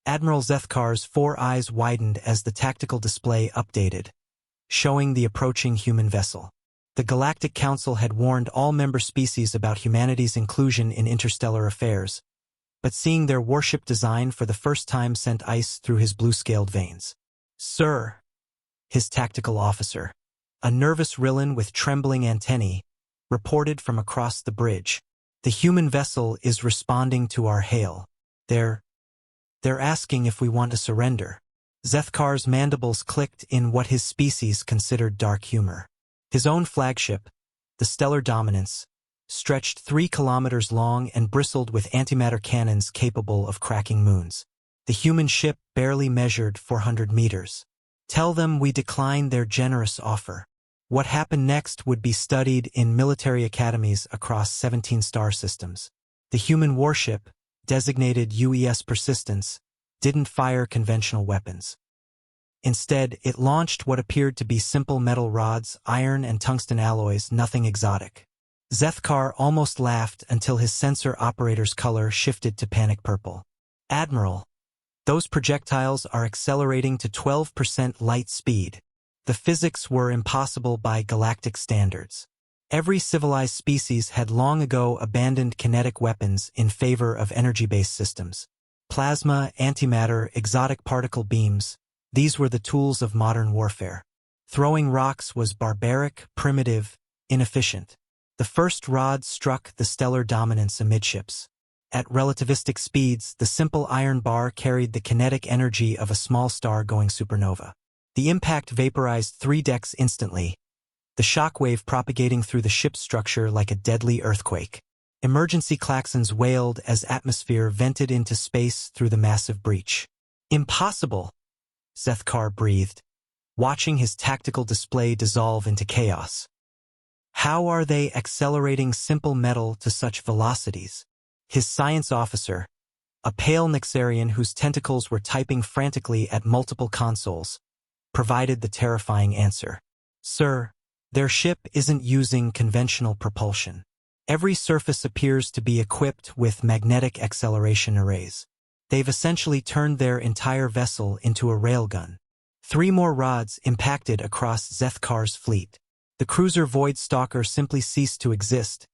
Admiral Zethkar's 4 eyes widened as the tactical display updated, showing the approaching human vessel. The Galactic Council had warned all member species about humanity's inclusion in interstellar affairs, but seeing their warship design for the first time sent ice through his blue-scaled veins. "Sir," his tactical officer, a nervous Rillan with trembling antennae, reported from across the bridge. "The human vessel is responding to our hail. They're asking if we want to surrender." Zethkar's mandibles clicked in what his species considered dark humor. His own flagship, the Stellar Dominance, stretched 3 kilometers long and bristled with antimatter cannons capable of cracking moons. The human ship barely measured 400 meters. "Tell them we decline their generous offer." What happened next would be studied in military academies across 17 star systems. The human warship, designated UES Persistence, didn't fire conventional weapons. Instead, it launched what appeared to be simple metal rods, iron and tungsten alloys, nothing exotic. Zethkar almost laughed until his sensor operator's color shifted to panic purple. "Admiral, those projectiles are accelerating to 12% light speed. The physics were impossible by galactic standards." Every civilized species had long ago abandoned kinetic weapons in favor of energy-based systems. Plasma, antimatter, exotic particle beams, these were the tools of modern warfare. Throwing rocks was barbaric, primitive, inefficient. The first rod struck the Stellar Dominance amidships. At relativistic speeds, the simple iron bar carried the kinetic energy of a small star going supernova. The impact vaporized 3 decks instantly, the shockwave propagating through the ship's structure like a deadly earthquake. Emergency klaxons wailed as atmosphere vented into space through the massive breach. "Impossible," Zethkar breathed, watching his tactical display dissolve into chaos. "How are they accelerating simple metal to such velocities?" His science officer, a pale Nixarian whose tentacles were typing frantically at multiple consoles, provided the terrifying answer. "Sir, their ship isn't using conventional propulsion. Every surface appears to be equipped with magnetic acceleration arrays. They've essentially turned their entire vessel into a railgun." 3 more rods impacted across Zethkar's fleet. The cruiser Void Stalker simply ceased to exist,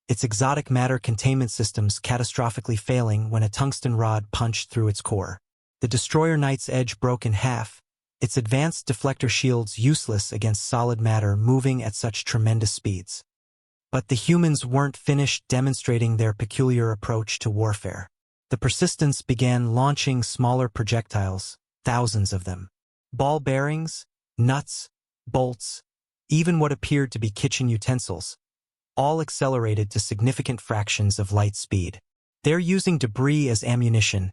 its exotic matter containment systems catastrophically failing when a tungsten rod punched through its core. The destroyer Knight's Edge broke in half, its advanced deflector shields useless against solid matter moving at such tremendous speeds. But the humans weren't finished demonstrating their peculiar approach to warfare. The Persistence began launching smaller projectiles, thousands of them. Ball bearings, nuts, bolts, even what appeared to be kitchen utensils, all accelerated to significant fractions of light speed. "They're using debris as ammunition,"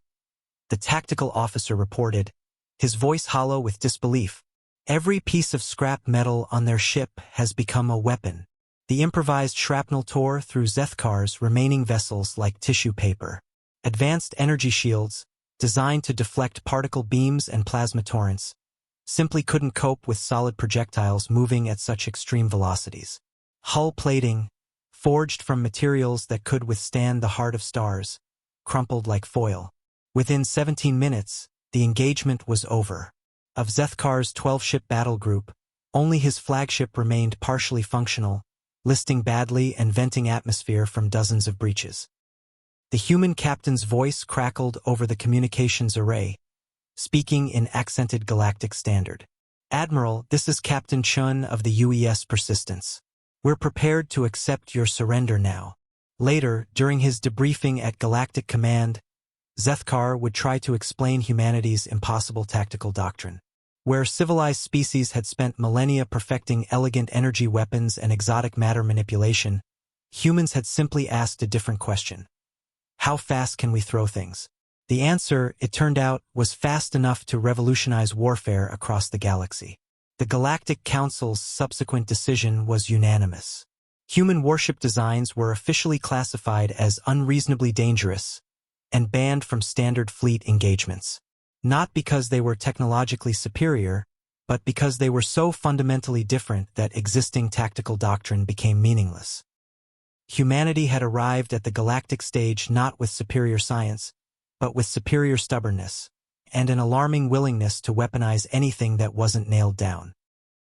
the tactical officer reported, his voice hollow with disbelief. "Every piece of scrap metal on their ship has become a weapon." The improvised shrapnel tore through Zethkar's remaining vessels like tissue paper. Advanced energy shields, designed to deflect particle beams and plasma torrents, simply couldn't cope with solid projectiles moving at such extreme velocities. Hull plating, forged from materials that could withstand the heart of stars, crumpled like foil. Within 17 minutes, the engagement was over. Of Zethkar's 12-ship battle group, only his flagship remained partially functional, listing badly and venting atmosphere from dozens of breaches. The human captain's voice crackled over the communications array, speaking in accented galactic standard. "Admiral, this is Captain Chun of the UES Persistence. We're prepared to accept your surrender now." Later, during his debriefing at Galactic Command, Zethkar would try to explain humanity's impossible tactical doctrine. Where civilized species had spent millennia perfecting elegant energy weapons and exotic matter manipulation, humans had simply asked a different question. How fast can we throw things? The answer, it turned out, was fast enough to revolutionize warfare across the galaxy. The Galactic Council's subsequent decision was unanimous. Human warship designs were officially classified as unreasonably dangerous and banned from standard fleet engagements. Not because they were technologically superior, but because they were so fundamentally different that existing tactical doctrine became meaningless. Humanity had arrived at the galactic stage not with superior science, but with superior stubbornness. and an alarming willingness to weaponize anything that wasn't nailed down.